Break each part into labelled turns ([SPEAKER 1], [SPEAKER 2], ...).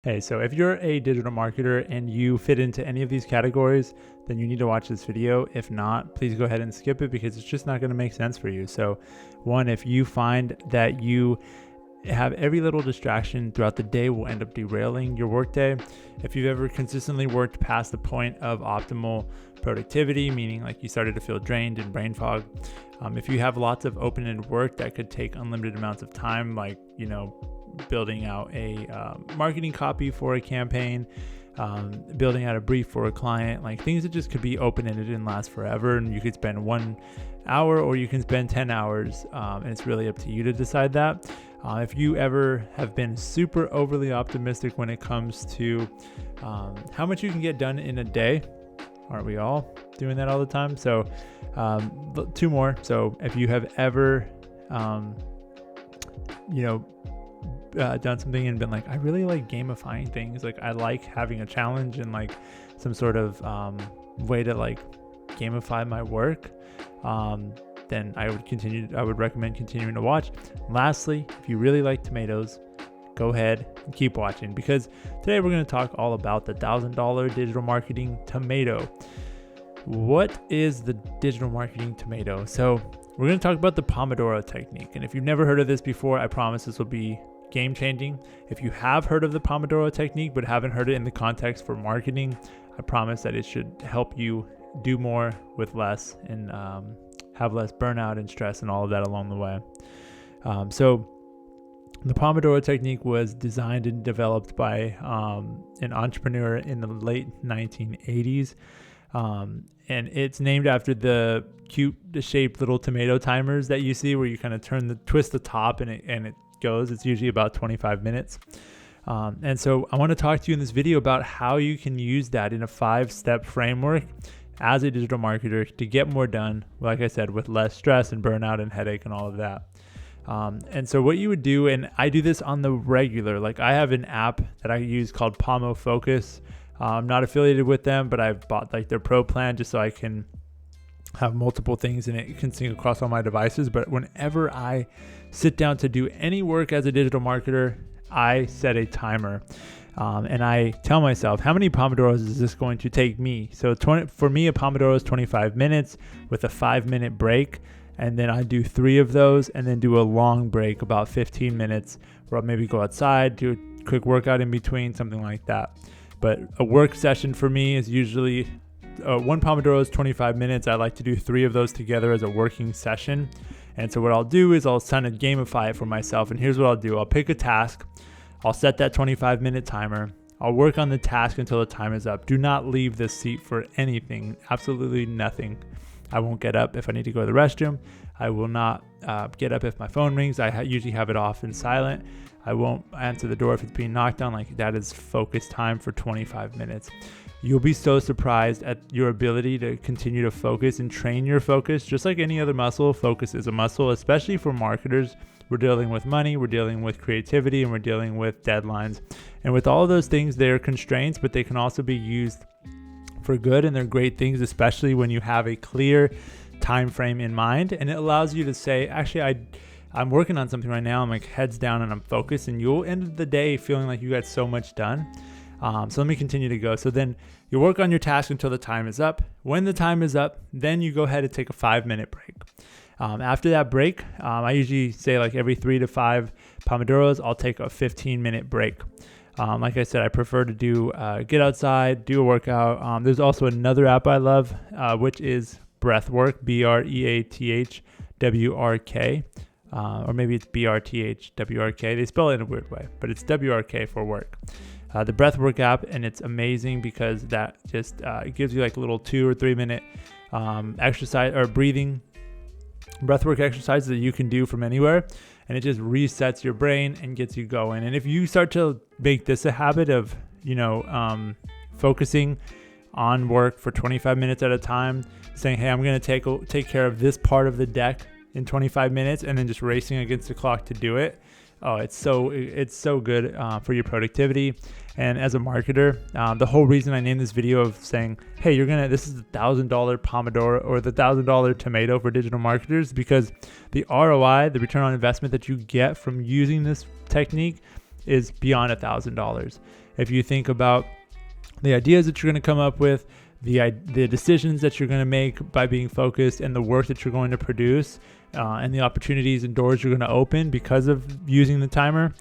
[SPEAKER 1] Hey, so if you're a digital marketer and you fit into any of these categories, then you need to watch this video. If not, please go ahead and skip it because it's just not going to make sense for you. So one, if you find that you have every little distraction throughout the day will end up derailing your workday. If you've ever consistently worked past the point of optimal productivity, meaning like you started to feel drained and brain fog, if you have lots of open-ended work that could take unlimited amounts of time, like, building out a marketing copy for a campaign, building out a brief for a client, like things that just could be open-ended and last forever, and you could spend 1 hour or you can spend 10 hours, and it's really up to you to decide that. If you ever have been super overly optimistic when it comes to how much you can get done in a day, aren't we all doing that all the time? So two more. So if you have ever done something and been like, I really like gamifying things, like I like having a challenge and like some sort of way to like gamify my work, then I would recommend continuing to watch. Lastly, if you really like tomatoes, go ahead and keep watching, because today we're going to talk all about the $1,000 digital marketing tomato. What is the digital marketing tomato? So we're going to talk about the Pomodoro technique. And if you've never heard of this before, I promise this will be game changing. If you have heard of the Pomodoro technique but haven't heard it in the context for marketing, I promise that it should help you do more with less and have less burnout and stress and all of that along the way. So the Pomodoro technique was designed and developed by an entrepreneur in the late 1980s. And it's named after the cute shaped little tomato timers that you see, where you kind of twist the top and it goes. It's usually about 25 minutes. And so I want to talk to you in this video about how you can use that in a 5-step framework as a digital marketer to get more done, like I said, with less stress and burnout and headache and all of that. And so what you would do, and I do this on the regular, like I have an app that I use called Pomo Focus. I'm not affiliated with them, but I've bought like their pro plan just so I can have multiple things and it can sync across all my devices. But whenever I sit down to do any work as a digital marketer, I set a timer. And I tell myself, how many Pomodoros is this going to take me? So for me, a Pomodoro is 25 minutes with a 5-minute break. And then I do 3 of those and then do a long break, about 15 minutes, where I'll maybe go outside, do a quick workout in between, something like that. But a work session for me is usually one Pomodoro is 25 minutes. I like to do 3 of those together as a working session. And so what I'll do is I'll kind of gamify it for myself. And here's what I'll do. I'll pick a task. I'll set that 25-minute timer. I'll work on the task until the time is up. Do not leave this seat for anything, absolutely nothing. I won't get up if I need to go to the restroom. I will not get up if my phone rings. I usually have it off in silent. I won't answer the door if it's being knocked on. Like, that is focus time for 25 minutes. You'll be so surprised at your ability to continue to focus and train your focus. Just like any other muscle, focus is a muscle, especially for marketers. We're dealing with money, we're dealing with creativity, and we're dealing with deadlines. And with all of those things, they're constraints, but they can also be used for good, and they're great things, especially when you have a clear time frame in mind. And it allows you to say, actually, I'm working on something right now. I'm like heads down and I'm focused, and you'll end the day feeling like you got so much done. So let me continue to go. So then you work on your task until the time is up. When the time is up, then you go ahead and take a 5-minute break. After that break, I usually say like every 3 to 5 Pomodoros, I'll take a 15-minute break. Like I said, I prefer to do get outside, do a workout. There's also another app I love, which is Breathwork, BREATHWRK. Or maybe it's BRTHWRK. They spell it in a weird way, but it's WRK for work. The Breathwork app, and it's amazing because that just it gives you like a little 2 or 3 minute exercise or breathing breathwork exercises that you can do from anywhere, and it just resets your brain and gets you going. And if you start to make this a habit of focusing on work for 25 minutes at a time, saying, hey, I'm going to take care of this part of the deck in 25 minutes, and then just racing against the clock to do it. Oh, it's so good for your productivity. And as a marketer, the whole reason I named this video of saying, hey, this is the $1,000 Pomodoro or the $1,000 tomato for digital marketers, because the ROI, the return on investment that you get from using this technique is beyond $1,000. if you think about the ideas that you're going to come up with, the decisions that you're going to make by being focused, and the work that you're going to produce, and the opportunities and doors you're going to open because of using the timer,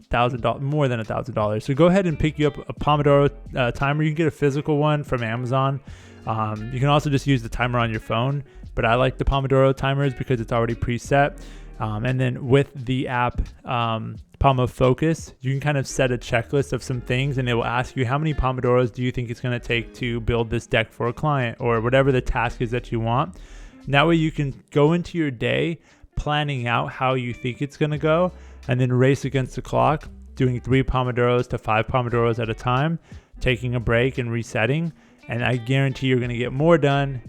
[SPEAKER 1] $1,000, more than $1,000. So go ahead and pick you up a Pomodoro timer. You can get a physical one from Amazon. You can also just use the timer on your phone, but I like the Pomodoro timers because it's already preset. And then with the app Pomo Focus, you can kind of set a checklist of some things, and it will ask you how many Pomodoros do you think it's going to take to build this deck for a client, or whatever the task is that you want. And that way you can go into your day planning out how you think it's going to go, and then race against the clock, doing 3 Pomodoros to 5 Pomodoros at a time, taking a break and resetting. And I guarantee you're going to get more done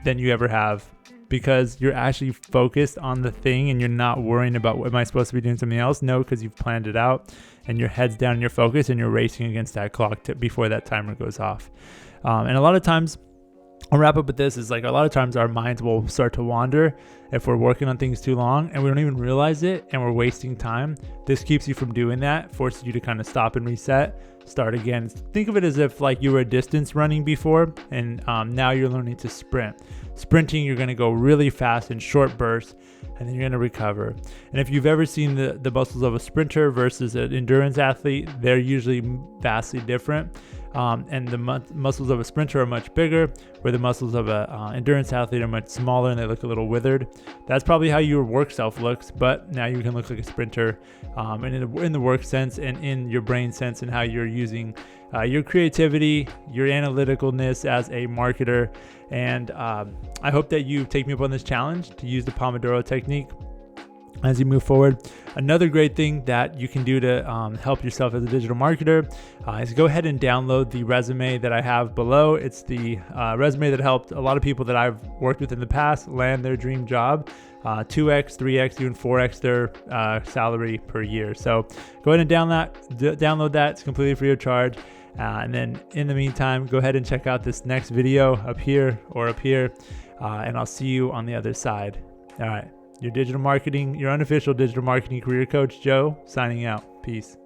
[SPEAKER 1] than you ever have, because you're actually focused on the thing and you're not worrying about, am I supposed to be doing something else? No, because you've planned it out and your head's down and you're focused and you're racing against that clock before that timer goes off. And a lot of times, I'll wrap up with this, is like a lot of times our minds will start to wander if we're working on things too long and we don't even realize it and we're wasting time. This keeps you from doing that, forces you to kind of stop and reset, start again. Think of it as if like you were distance running before, and now you're learning to sprint. Sprinting, you're going to go really fast in short bursts, and then you're going to recover. And if you've ever seen the muscles of a sprinter versus an endurance athlete, they're usually vastly different. And the muscles of a sprinter are much bigger, where the muscles of an endurance athlete are much smaller and they look a little withered. That's probably how your work self looks, but now you can look like a sprinter, and in the work sense and in your brain sense, and how you're using your creativity, your analyticalness as a marketer. And I hope that you take me up on this challenge to use the Pomodoro technique as you move forward. Another great thing that you can do to help yourself as a digital marketer is go ahead and download the resume that I have below. It's the resume that helped a lot of people that I've worked with in the past land their dream job, 2x, 3x, even 4x their salary per year. So go ahead and download that. It's completely free of charge. And then in the meantime, go ahead and check out this next video up here or up here, and I'll see you on the other side. All right. Your unofficial digital marketing career coach, Joe, signing out. Peace.